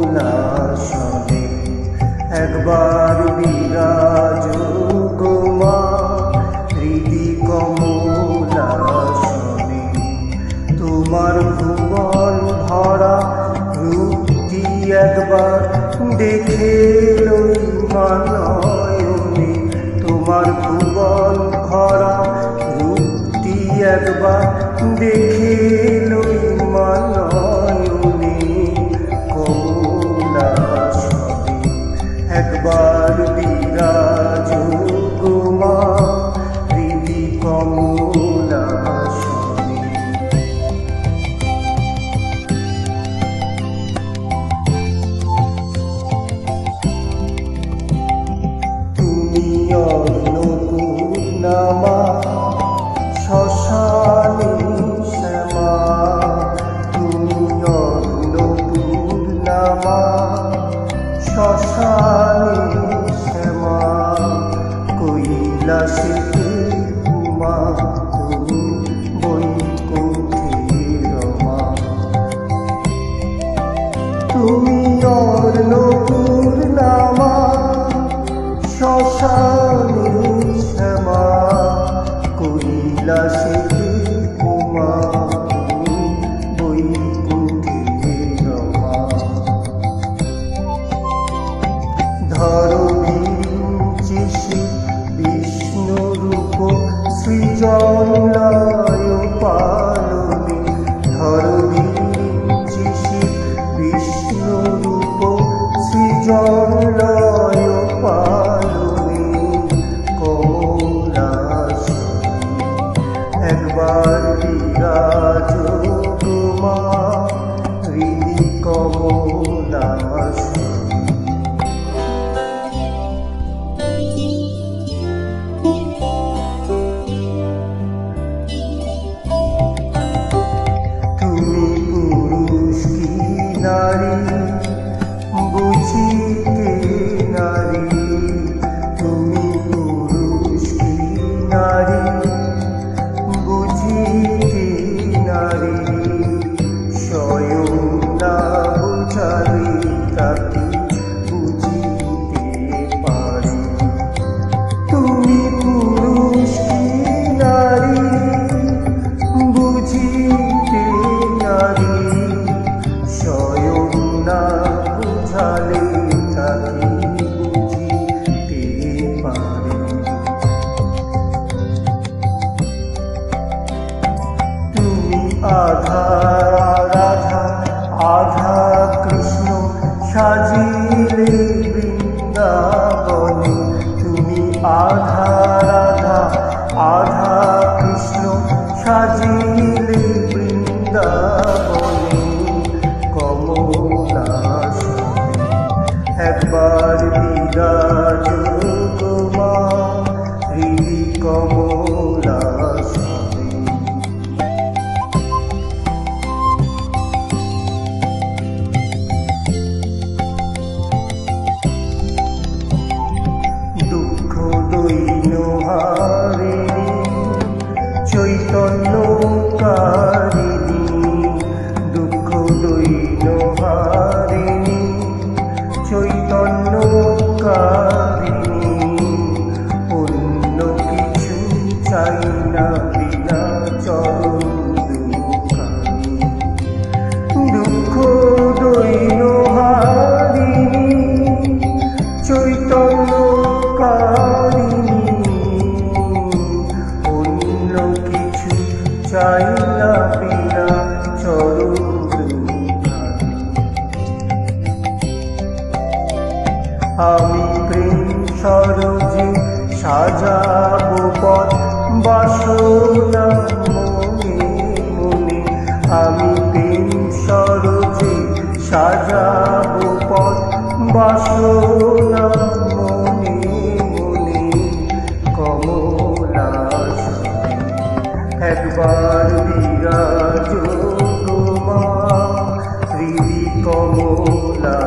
কমলাসনে একবার বিরাজ গো মা হৃদি কমলাসনে। তোমার ভুবন ভরা রূপটি একবার দেখে লই মা নয়নে। তোমার ভুবন ভরা রূপটি একবার দেখে লই মা নয়নে। কমলাসনে একবার বিরাজ গো মা হৃদি কমলাসনে। তুমি অন্নপূর্ণা মা শ্মশানে শ্যামা। তুমি অন্নপূর্ণা মা শ্মশানে শ্যামা। কৈলাসেতে উমা তুমি বৈকুণ্ঠের মা। তুমি অন্নপূর্ণা মা শ্মশানে শ্যামা। কৈলাসেতে উমা তুমি বৈকুণ্ঠের মা। ধরবিঞ্চিষি বিষ্ণুরূপ সৃজন লয় পালনে। ধরবিঞ্চিষি বিষ্ণুরূপ সৃজন লয় পালনে। কমলাসনে একবার বিরাজ গো মা হৃদি কমলাসনে। তুমি পুরুষ কি নারী বুঝিতে নারী। তুমি পুরুষ কি নারী বুঝিতে নারী। স্বয়ং না বুঝালে তাকে বুঝিতে পারে। তুমি পুরুষ কি নারী বুঝিতে নারী। স্বয়ং না বুঝালে তাকে বুঝিতে পারে। তুমি আধা রাধা আধা কৃষ্ণ সাজিলে বৃন্দাবনে। তুমি আধা রাধা আধা কৃষ্ণ সাজিলে বৃন্দাবনে। কমলাসনে একবার বিরাজ গো মা হৃদি কমলাসনে। দুঃখ দৈন্য হারিণী চৈতন্যকারিণী। দুঃখ দৈন্য হারিণী চৈতন্যকারিণী। অন্য কিছু চাই না বিনা চরণ দুখানি। দুঃখ দৈন্য হারিণী চৈতন্যকারিণী। অন্য কিছু চাই না বিনা চরণ দুখানি। আমি প্রেম সরোজে সাজাবো পথ বাসনা মনে মনে। আমি প্রেম সরোজে সাজাবো পথ বাসনা মনে মনে। কমলাসনে একবার বিরাজ গো মা হৃদি কমলা।